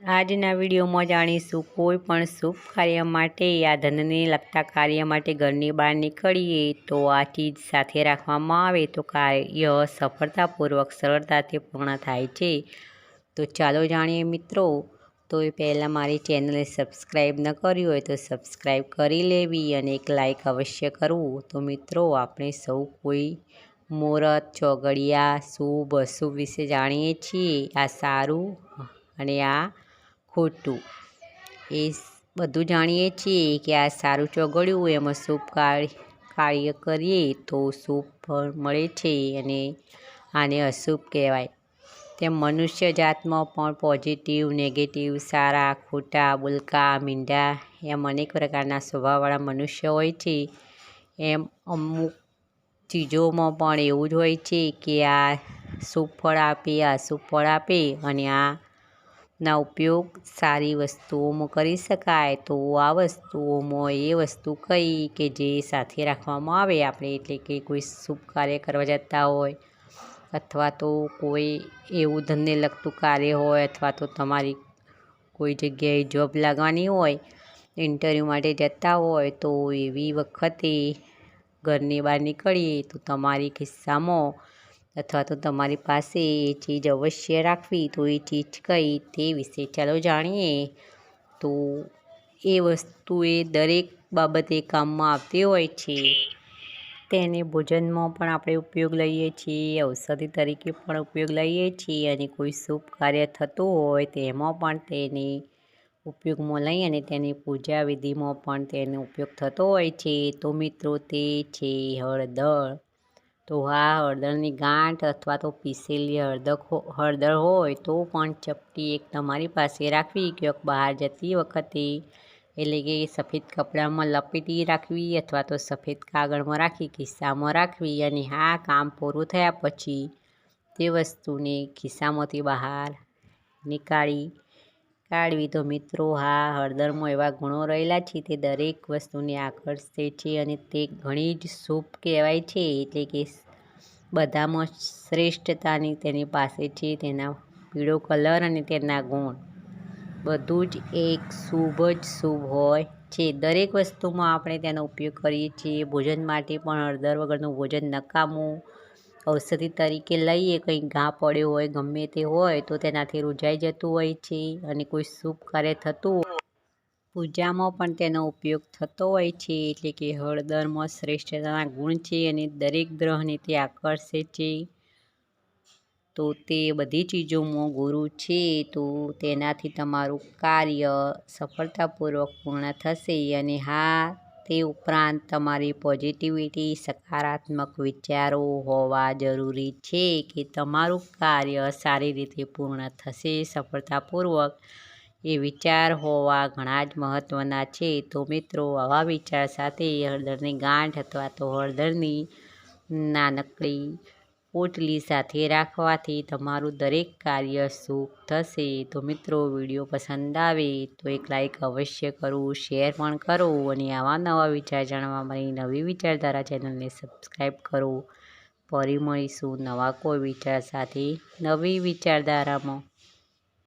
આજના વિડીયોમાં જાણીશું કોઈ પણ શુભ કાર્ય માટે યા ધનને લગતા કાર્ય માટે ઘરની બહાર નીકળીએ તો આ ચીજ સાથે રાખવામાં આવે તો કાર્ય સફળતાપૂર્વક સરળતાથી પૂર્ણ થાય છે। તો ચાલો જાણીએ મિત્રો। તો એ પહેલાં મારી ચેનલને સબસ્ક્રાઈબ ન કરી હોય તો સબસ્ક્રાઈબ કરી લેવી અને એક લાઈક અવશ્ય કરવું। તો મિત્રો આપણે સૌ કોઈ મુહૂર્ત, ચોઘડિયા, શુભ અશુભ વિશે જાણીએ છીએ। આ સારું અને આ ખોટું એ બધું જાણીએ છીએ કે આ સારું ચોઘડિયું એમાં શુભ કાર્ય કરીએ તો શુભ ફળ મળે છે અને આને અશુભ કહેવાય। તેમ મનુષ્ય જાતમાં પણ પોઝિટિવ, નેગેટિવ, સારા, ખોટા, બોલકા, મીંઢા એમ અનેક પ્રકારના સ્વભાવવાળા મનુષ્ય હોય છે। એમ અમુક ચીજોમાં પણ એવું જ હોય છે કે આ શુભ ફળ આપે, આ અશુભ ફળ આપે અને આના ઉપયોગ સારી વસ્તુઓમાં કરી શકાય। તો આ વસ્તુઓમાં એ વસ્તુ કઈ કે જે સાથે રાખવામાં આવે આપણે, એટલે કે કોઈ શુભ કાર્ય કરવા જતા હોય અથવા તો કોઈ એવું ધનને લગતું કાર્ય હોય અથવા તો તમારી કોઈ જગ્યાએ જોબ લાગવાની હોય, ઇન્ટરવ્યૂ માટે જતા હોય તો એવી વખતે ઘરની બહાર નીકળીએ તો તમારી ખિસ્સામાં અથવા તો તમારી પાસે એ ચીજ અવશ્ય રાખવી। તો એ ચીજ કઈ તે વિશે ચાલો જાણીએ। તો એ વસ્તુ એ દરેક બાબતે કામમાં આવતી હોય છે। તેને ભોજનમાં પણ આપણે ઉપયોગ લઈએ છીએ, ઔષધિ તરીકે પણ ઉપયોગ લઈએ છીએ અને કોઈ શુભ કાર્ય થતું હોય તેમાં પણ તેને ઉપયોગમાં લઈ અને તેની પૂજા વિધિમાં પણ તેનો ઉપયોગ થતો હોય છે। તો મિત્રો તે છે હળદર। તો આ હળદરની ગાંઠ અથવા તો પીસેલી હળદર હોય તો પણ ચપટી એક તમારી પાસે રાખવી, ક્યાંક બહાર જતી વખતે એટલે કે સફેદ કપડામાં લપેટી રાખવી અથવા તો સફેદ કાગળમાં રાખી ખિસ્સામાં રાખવી અને આ કામ પૂરું થયા પછી તે વસ્તુને ખિસ્સામાંથી બહાર કાઢવી। તો મિત્રો આ હળદરમાં એવા ગુણો રહેલા છે તે દરેક વસ્તુને આકર્ષે છે અને તે ઘણી જ શુભ કહેવાય છે, એટલે કે બધામાં શ્રેષ્ઠતાની તેની પાસે છે। તેના પીળો કલર અને તેના ગુણ બધું જ એક શુભ જ શુભ હોય છે। દરેક વસ્તુમાં આપણે તેનો ઉપયોગ કરીએ છીએ। ભોજન માટે પણ હળદર વગરનું ભોજન નકામું। ઔષધિ તરીકે લઈએ, કંઈ ઘા પડ્યો હોય ગમે તે હોય તો તેનાથી રૂજાઈ જતું હોય છે અને કોઈ શુભ કાર્ય થતું હોય પૂજામાં પણ તેનો ઉપયોગ થતો હોય છે, એટલે કે હળદરમાં શ્રેષ્ઠતાના ગુણ છે અને દરેક ગ્રહને તે આકર્ષે છે। તો તે બધી ચીજોમાં ગુરુ છે, તો તેનાથી તમારું કાર્ય સફળતાપૂર્વક પૂર્ણ થશે અને હા તે ઉપરાંત તમારી પોઝિટિવિટી, સકારાત્મક વિચારો હોવા જરૂરી છે કે તમારું કાર્ય સારી રીતે પૂર્ણ થશે સફળતાપૂર્વક। એ વિચાર હોવા ઘણા જ મહત્ત્વના છે। તો મિત્રો આવા વિચાર સાથે હળદરની ગાંઠ અથવા તો હળદરની નાનકડી પોટલી સાથે રાખવાથી તમારું દરેક કાર્ય શુભ થશે। તો મિત્રો વિડીયો પસંદ આવે તો એક લાઈક અવશ્ય કરવું, શેર પણ કરો અને આવા નવા વિચાર જાણવા મારી નવી વિચારધારા ચેનલને સબસ્ક્રાઈબ કરો। ફરી મળીશું નવા કોઈ વિચાર સાથે નવી વિચારધારામાં।